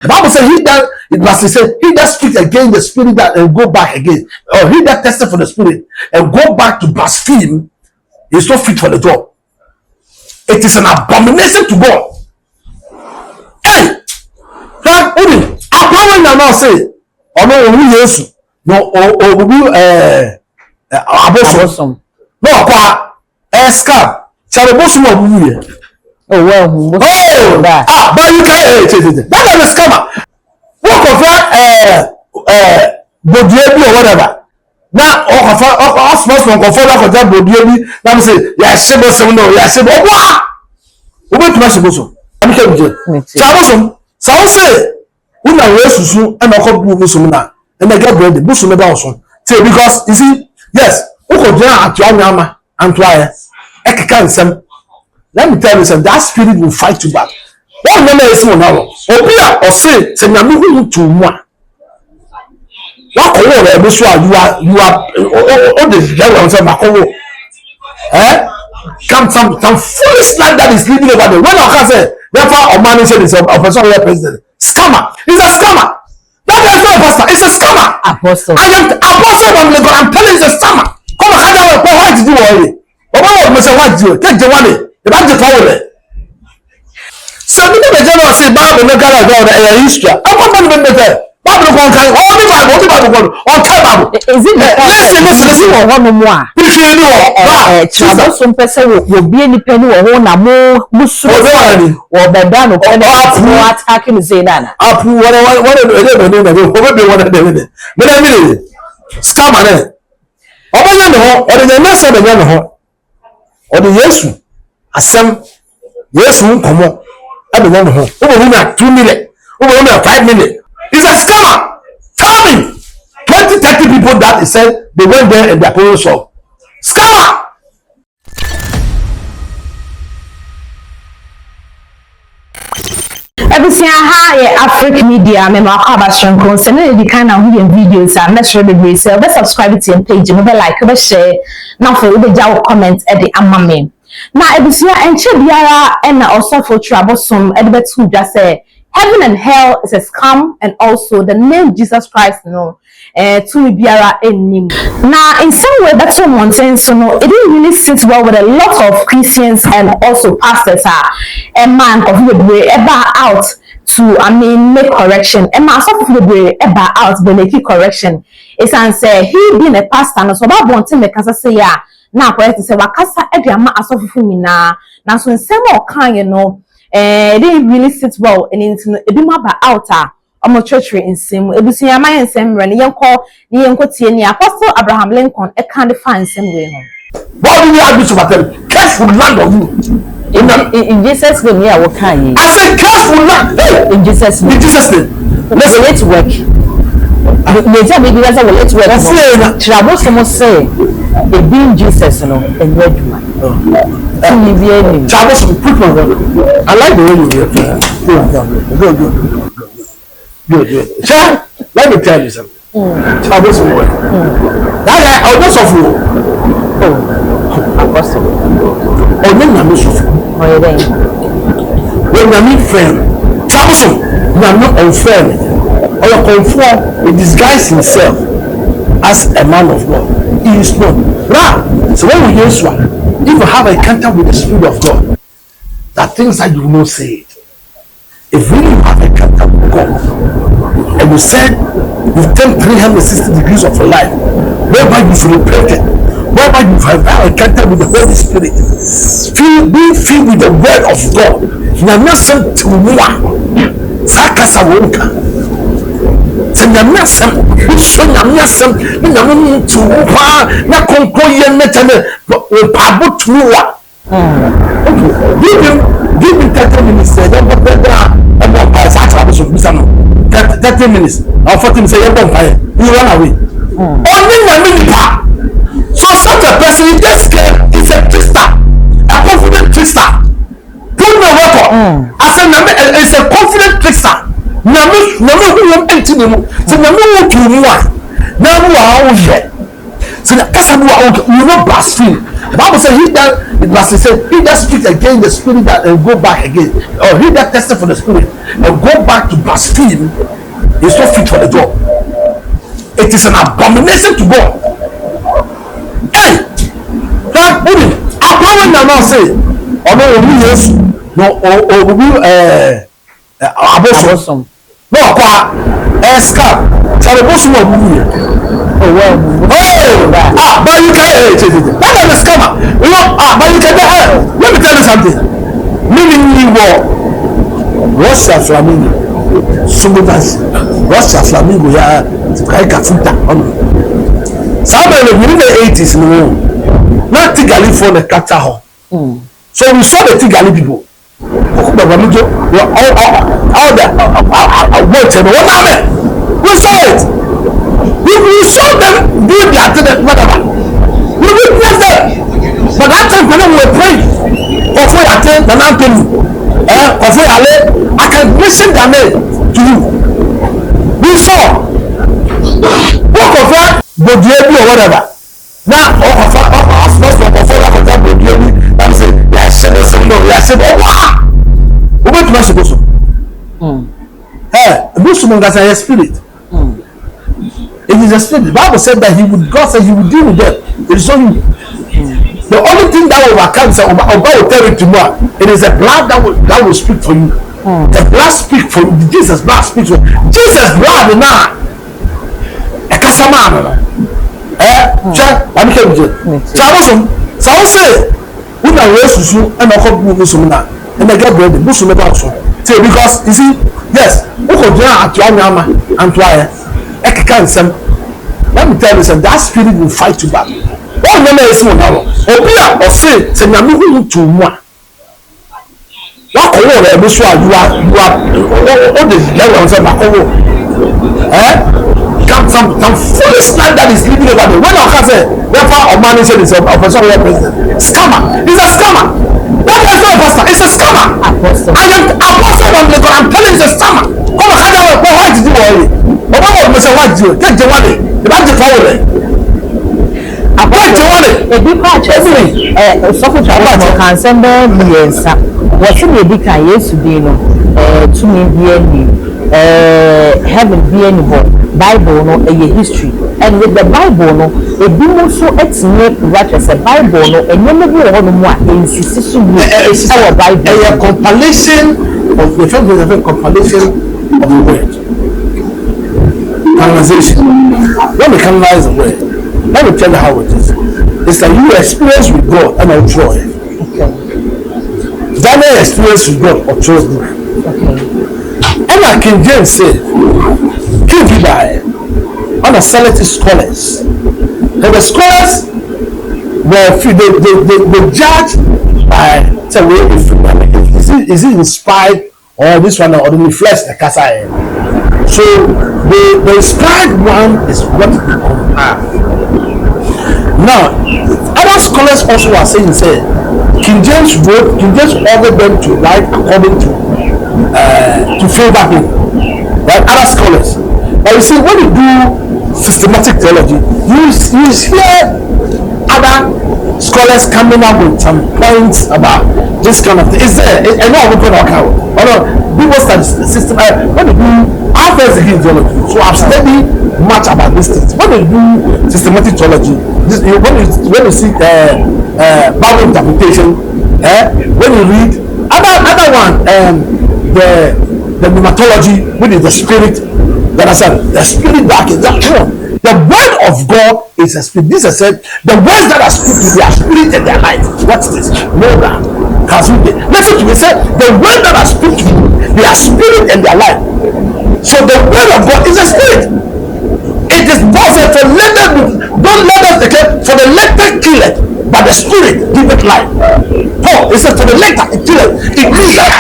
The Bible says he that speaks against the spirit that and go back again, or he that tested for the spirit and go back to blaspheme is not fit for the job. It is an abomination to God. Hey, I probably now say, or no, we yes, no, Abosom, no, scam, Kyiriabosom of Buye. Oh well, but you can't that is a scammer. Walk of Bodiebi or whatever. Now, or small from Conformer for that Bodiebi, let me say, yes, Shebosom, no, yes, Shebosom. Who went to Shebosom? I'm here with you. Kyiriabosom, so I say, we are raised soon and I hope Busumina and I get ready, Busumina also. Say, because, you see, yes, who could do at your Yama and try a can't. Let me tell you something, that spirit will fight you back. One number is more now. Obia or say, say na me who to one. What you are the devil on some come some foolish land that is living over there. When I can say, therefore, a man is a person who is president. Scammer. He's a scammer. That is not a pastor, it's a scammer. Apostle. I am apostle of God. I'm telling you, it's a scammer. Come on, what did you do? What did you do? Take the money. The Bible told it. Some people the general say Bible no got about history. I want to be better. Bible go carry all the Bible on Bible. Is it listen one more? If you know, Kyiriabosom person will be any penny or na mo musu or bedano or attacking Zedana. Up what but I mean scam man. Or the mess of the or the Yesu. Asem yes won komo e be won ho o na 2 million o na 5 million. It's a scammer. Tell me 20-30 people that he said they went there and their parents saw scammer. Everything AfricMedia, me ma abashon concern the kind of videos and make sure be so subscribe to your page, no be like, be share, now for the jaw comment at the amame. Now, Ebusia and Chibiara and also for Kyiriabosom, Edbert who just say heaven and hell is a scam, and also the name Jesus Christ, no, to Biara and Nim. Now, in some way, that's someone saying so. No, it didn't really sit well with a lot of Christians and also pastors. A man of the way ever out to, make correction. A man of the way ever out, but make correction. It's and say he being a pastor, no, so that one thing make us say yeah. Now, for to say, Wakasa Ediama Asofumina, now so in some more kind, you know, it didn't really sit well and into a bimaba outer or church in sim. It was your mind and same run, young call, young Cotiani, Apostle Abraham Lincoln, a kind of fine same way. What do you have to tell? Careful land of you. In Jesus' name, yeah, what can you? I said, careful land in Jesus' name. In Jesus' name. Let's work. Maybe that's how let's work. Kyiriabosom say, it being Jesus, no, and red man. Kyiriabosom, I like the way you good. Sir, let me tell you something. Kyiriabosom, that I was of you. Apostle. Oh, then I'm when I meet friend, Kyiriabosom, you are not unfair. Or conform, he disguised himself as a man of God. He is not. Now, so when we use one, if you have a encounter with the Spirit of God, that things that you will not say it. If really you have a encounter with God, and you said you turn 360 degrees of your life, whereby you feel repented, whereby you have an encounter with the Holy Spirit, being filled with the Word of God, you are not sent to one. Sakasa wonka. Nyamyasem, so nyamyasem, nyamyasem to na konkoye netane pabutuwa. Give me 30 minutes. Don't go there. I'm not by Kyiriabosom. 30 minutes. Or 40 minutes. You run away. Only Naminipa. So such a person is just scared. It's a trickster, a confident trickster. Put me record. I said it's a confident trickster. Namu who won't empty them. So Namu to one. Namu are all here. So the Casabu will not blaspheme. The Bible says he that speaks against the spirit that and go back again, or he that tested for the spirit and go back to blaspheme is not fit for the job. It is an abomination to God. Hey, that woman, I'm going to now say, although we yes, no, or we abosom, no, scam, Kyiriabosom of Buya. Oh well. But you can that is a scammer. You know, but you can let me tell you something. Meaning Russia Flamingo. Russia Flamingo ya kafuta on. Somewhere in the 80s no. Not Tigali for the Kataho. So we saw the Tigali people. All the we saw it. We saw them do their thing, whatever. We witnessed them. But that time when we were praying, Kofo Yate, Nanantoni, Kofo Yale, I can mention their name to you. We saw what Kofo Bodiebi or whatever. Now, Kofo Bodiebi, I'm saying, I said, oh wow! We went to Sofo. Bosom has a spirit. It is a spirit. The Bible said that God said he would deal with them. It is only the only thing that will overcome, God will tell you tomorrow. It is the blood that will speak for you. The blood speaks for you. Jesus' blood speaks for you. Jesus' blood now. A casamana. I'm here with you. So I say, we are raised to and I hope we will now. And I get ready. Bosom about so. Because you see, yes, we could do at Yama and try. Let me tell you something, that spirit will fight you back. One number is one now. Obia or say, say na me who to moi. What you are all the devil say back over. Some foolish man that is living over there. When I can say, therefore a man is a person president. Scammer. He's a scammer. What is not a pastor? It's a scammer. I am apostle of God. I'm telling you, it's a scammer. Come on, why did you worry? But what was I want you? Take the money. The bank forward. Take the money. A big patch, Sofo can send them yes. What's in the big can yes to be no to me heaven be any Bible no a history. And with the Bible no, a bit so it's not what as a Bible no, and you never know more insist our Bible. A compilation of the compilation of the word. Canonization. When we canonize the word, let me tell you how it is. It's like you experience with God and I'll draw it. Okay. Daniel experience with God or chose me. Okay. And like King James said, King Gibai, on the Celtic scholars. And the scholars were they judge by say is it inspired or this one or the flesh the Kasa. So the inspired one is what they compare. Now, other scholars also are saying, say, King James ordered them to write according to favor him. Right? Other scholars. But you see, when you do systematic theology, you hear other scholars coming up with some points about this kind of thing. Is there? I know I'm going to account. People study system. When you do, I first again theology, so I've studied much about these things. When you do systematic theology, when you see Bible interpretation, when you read other one, the pneumatology, which is the spirit. That I said, the spirit back is that one. The word of God is a spirit. This is said, the words that are spoken, they are spirit and their life. What's this? No that. Listen to me, say, the word that are spoken, they are spirit and their life. So the word of God is a spirit. It is God said, don't let us declare, for the letter kill it, but the spirit give it life. Paul, it said, for the letter it kill it. It means that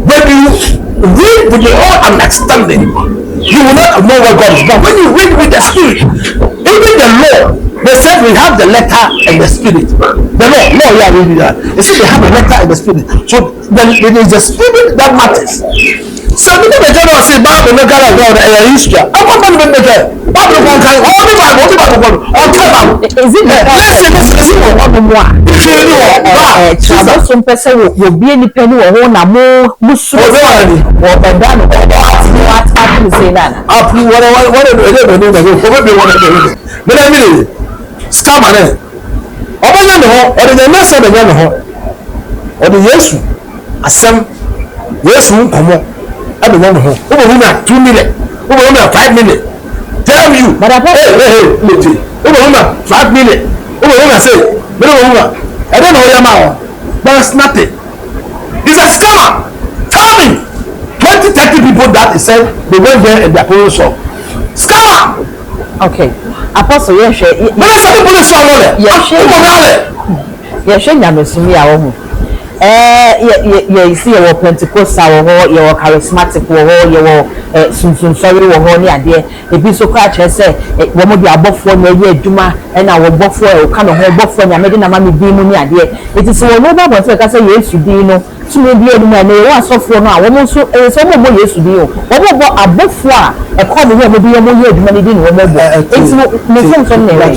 when you read with your own understanding, you will not know what God is. But when you read with the spirit, even the law, they said we have the letter and the spirit. The law, you are reading that. They say they have the letter and the spirit. So then it is the spirit that matters. Some people may tell us say Bible no God and history. I want to make it. Bible can only Bible. is it listen one more? Some person will be any penny or one more musu or bandana what happened to say that. Up but I mean scammer ọbẹ̀yẹ ni họ ọ̀dẹ̀ yẹn mẹ́sàn ọ̀dẹ̀ yẹn ni họ ọ̀dẹ̀ yẹsu asẹ́m yẹsu nkọmọ ẹ̀dẹ̀ yẹn ni họ ó bọ̀ wọ́n na 2 million ó bọ̀ wọ́n na 5 million tell you lẹ́tì ó bọ̀ wọ́n na 5 million ó bọ̀ wọ́n na say bẹ́ẹ̀ wọ́n na ẹ̀dẹ̀ na ọ̀yẹ́ máa wọ̀ there is nothing it's a scammer tell me 20-30 people that he said they went there and they are paying shop scammer. Okay. Apostle yeshe bẹ́ẹ̀ sọ people dey sọ àwọn rẹ̀ yeshe nyamesumi awo mu ye isi ye wo Pentecostal wo ho ye wo charismatic wo ho ye wo sunsun sori wo ho ni ade ebi so kwa kire se wo mo bi abofo na ye adwuma na wo bofo e ka no ho bofo nyame de na ma me bi mu ni ade it is wo no ba bo se ka se Yesu di no tumi bi enu ma na ye wa sofo no a wo mo so so mo Yesu di o wo mo bo abofo a e ko no wo mo bi mo ye adwuma ni di no wo mo bo enti me fun so ne right.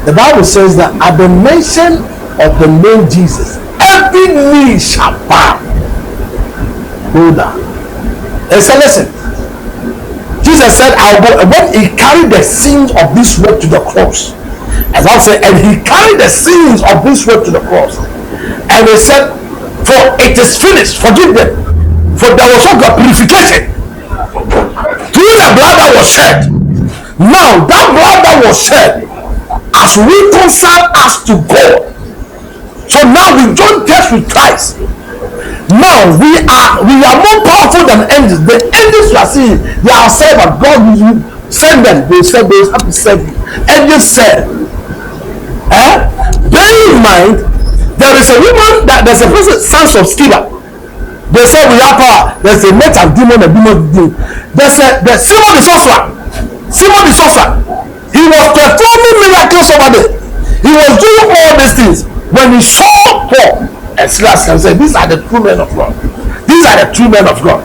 The Bible says that at the mention of the name Jesus, every knee shall bow. Go down. And so listen. Jesus said, when he carried the sins of this world to the cross, as I said, and he carried the sins of this world to the cross, and he said, for it is finished, forgive them, for there was no purification through the blood that was shed. Now that blood that was shed has reconciled us to God. So now we don't test with Christ. Now we are more powerful than angels. The angels you are seeing, they are saved, but God will send them. They said they have to save you. Angels said, bear in mind, there is a woman that there's a person, sons of Sceva. They say we have power. There's a net of demon and demon. There's Simon the sorcerer. Simon the sorcerer. He was performing miracles over there. He was doing all these things. When he saw Paul and Silas and said, these are the true men of God. These are the true men of God.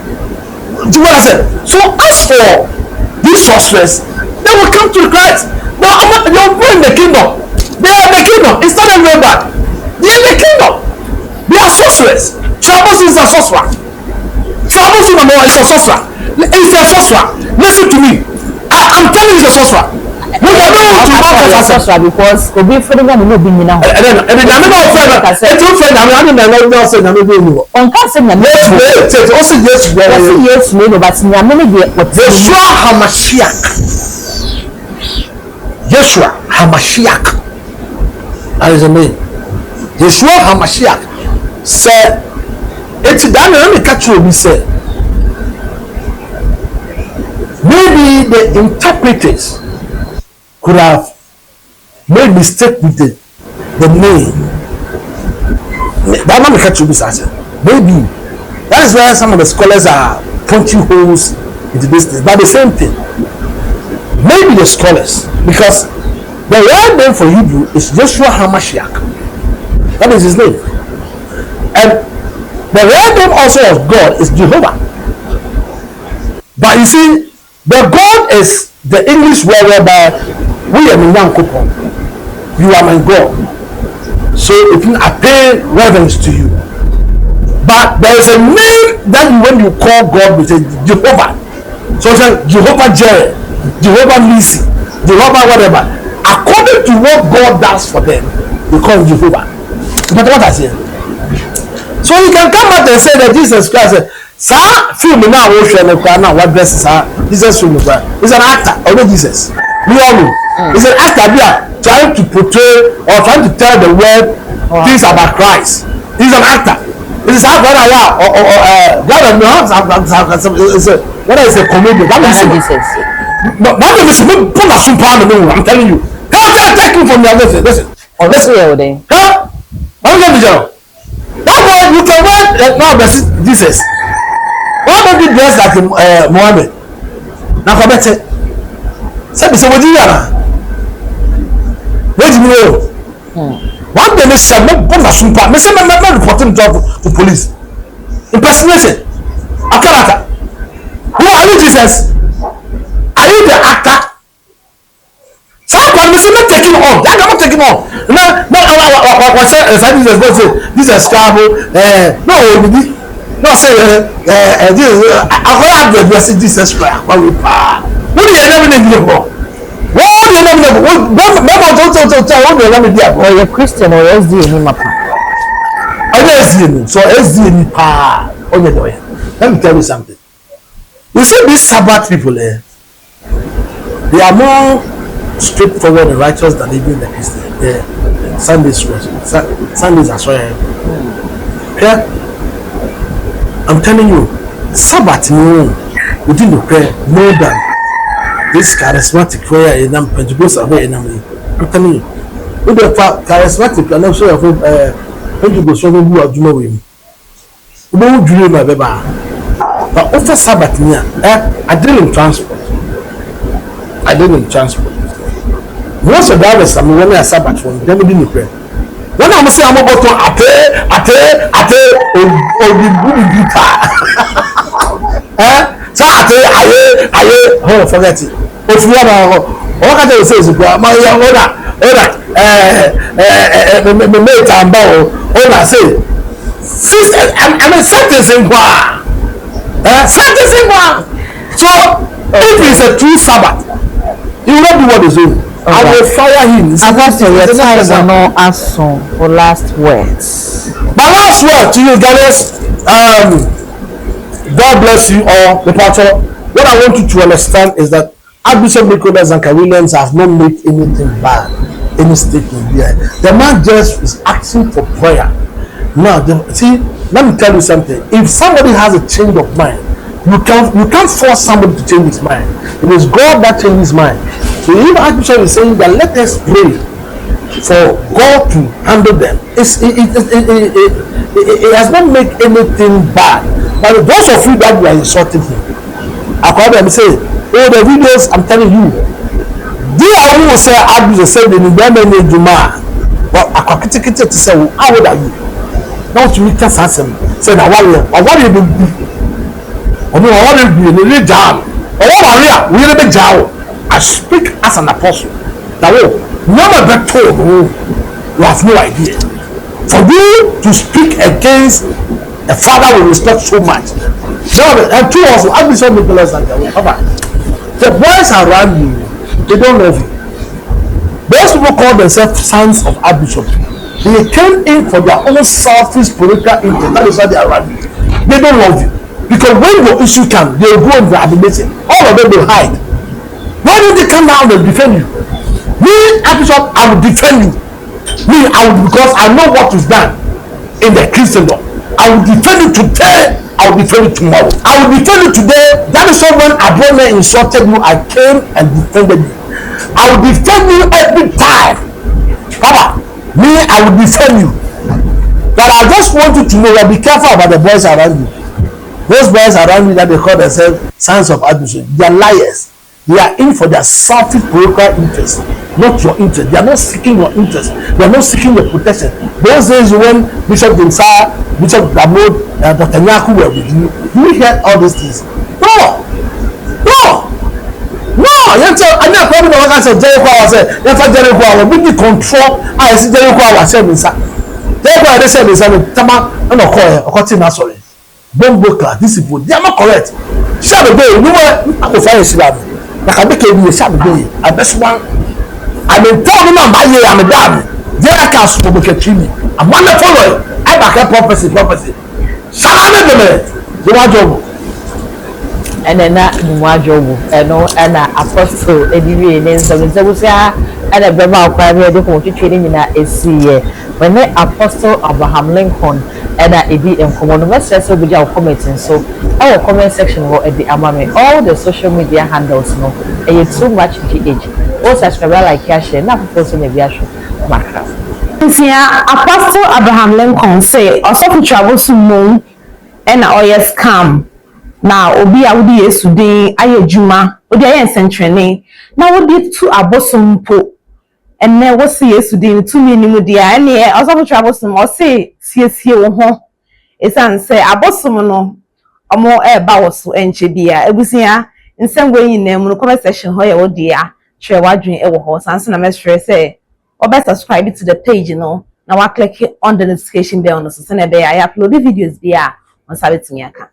Do you know what I said? So as for these sorcerers, they will come to Christ. Now they will go in the kingdom. They are in the kingdom. It's not a way back. They are in the kingdom. They are sorcerers. Kyiriabosom is a sorcerer. Kyiriabosom is a sorcerer. It's a sorcerer. Listen to me. I'm telling you, it's a sorcerer. We are going to not sorcerer because obi fere ga no bi nyina ho. And then I'm not afraid. It's your friend. I'm not saying I'm not doing it. On can say nyame. Yes, also yes. Yes, no, but nyame ne de Yeshua HaMashiach. Yeshua HaMashiach. That is the name. Yeshua HaMashiach said, it's Daniel, let me catch you, he said, maybe the interpreters could have made mistake with the name. That let me catch you, he said, maybe. That is why some of the scholars are punching holes into this thing. But the same thing. Maybe the scholars, because the right name for Hebrew is Yeshua HaMashiach. That is his name. And the right name also of God is Jehovah. But you see, the God is the English word whereby we are Minyankopon. You are my God. So I pay reverence to you. But there is a name that when you call God, we say Jehovah. So it's like Jehovah Jireh, Jehovah Nisi, Jehovah whatever. According to what God does for them, they call him Jehovah. But what I say? So you can come out and say that Jesus Christ said, sir, film now what dress Jesus film is an actor, although Jesus. We all know. He's an actor trying to portray or trying to tell the world things about Christ. He's an actor. This is how God what is a comedian? That is Jesus. But that is pull a super I'm telling you. How can I take you from the other? Listen. Oh, listen here, then. Huh? I'm going to tell you. That word you can wear now Jesus. Why don't you dress like Muhammad? Now for better. Say what do you are? What do you know? One day they said no pull a super. Me say me reporting job to police. Impersonation. A character. Who are you, Jesus? Are you the actor? say not taking on. That I'm not taking on. No, what say this is travel. No, say this. I have the blessed Jesus Christ. What do you never need to what do you never know? Or you're Christian or SD in Mapa. So SD let me tell you something. You see these Sabbath people they are more straightforward and righteous than even the Christian. Sundays as well. Yeah, I'm telling you, Sabbath within the prayer more than this charismatic prayer in them Pentecostal way in them. I'm telling you, with the charismatic and also Pentecostal who are doing with me. Who dream my baby? But after Sabbath, I didn't transport. Most of the others, I mean, when I Sabbath one, they didn't pray. When I'm saying I'm about to or the good guitar. So oh, forget it. If you are, what can I say? My mate and bow, say, sister, I'm a certain one. So, if it's a true Sabbath, he will not do what is doing. I will fire him. Your time will not ask for last words. My last word to you guys, God bless you all. The pastor. What I want you to understand is that Archbishop Nicholas and Williams have not made anything bad, any statement here. The man just is asking for prayer. Now, see, let me tell you something. If somebody has a change of mind, you can't force somebody to change his mind. It is God that changes his mind. So if Archbishop is saying that let us pray for God to handle them, it has not made anything bad. But those of you that were insulting him, I call them and say, oh, the videos, I'm telling you, they are who say Archbishop said in the name of man. Well, I can't to say, how old are you? Now to meet us as him said, I want you to be. I want to be in the job. I speak as an apostle. Now, never be told, you have no idea. For you to speak against a father we respect so much. And two also, I'll be so Nicholas and the boys around you, they don't love you. Those people call themselves sons of Archbishop. They came in for their own selfish political interest. That is why they are around you. They don't love you. Because when your issue comes, they will go and admit it. All of them will hide. Why don't they come down and defend you? Me, Archbishop, I will defend you. Me, because I know what is done in the Christendom. I will defend you today. I will defend you tomorrow. I will defend you today. That is why when Abrona insulted you, I came and defended you. I will defend you every time. Papa, me, I will defend you. But I just want you to know that be careful about the boys around you. Those boys around you that they call themselves sons of Archbishop, they are liars. They are in for their selfish political interest, not your interest. They are not seeking your interest. They are not seeking your protection. Those days when Bishop Dimsa, Bishop Damod, Dr. Nyaku were with you, you hear all these things. No. I'm not probably the one that said Jericho. I said, never Jericho. I will be control. I see Jericho. I said, Jericho. I said, Tama, I'm not calling. Sorry. Bombo class, this is good. They are not correct. Shout the day, you know what? I will find Islam. Like I make a shout the day. I best one. I mean, tell me my year, I'm a dam. They are cast to make a chimney. I'm wonderful. I back up prophecy. Shout out the man. You are job. And then that job, and apostle, and then some and a Bema primary training in a SCA. When the Apostle Abraham Lincoln and Eddie and Common West will be our commenting. So our comment section will at the Amame, all the social media handles no, and it's too much GH. All subscribe like cash and not person maybe I should macra. Apostle Abraham Lincoln say also Kyiriabosom moon and oyes scam. Now obi awudi yesude ayejuma odi ayen sentrene na wodi tu abosom po enne wo se yesude tu mi nimu dia ene also Kyiriabosom o se siesie wo ho esan se abosom no omo e ba wo so enche bia ebusia nsem we yin na mu comment section ho ye wo dia share wadwin e wo ho sanse na me share say subscribe to the page no na wa click on the notification bell no so na be I upload videos bia on sabetimi aka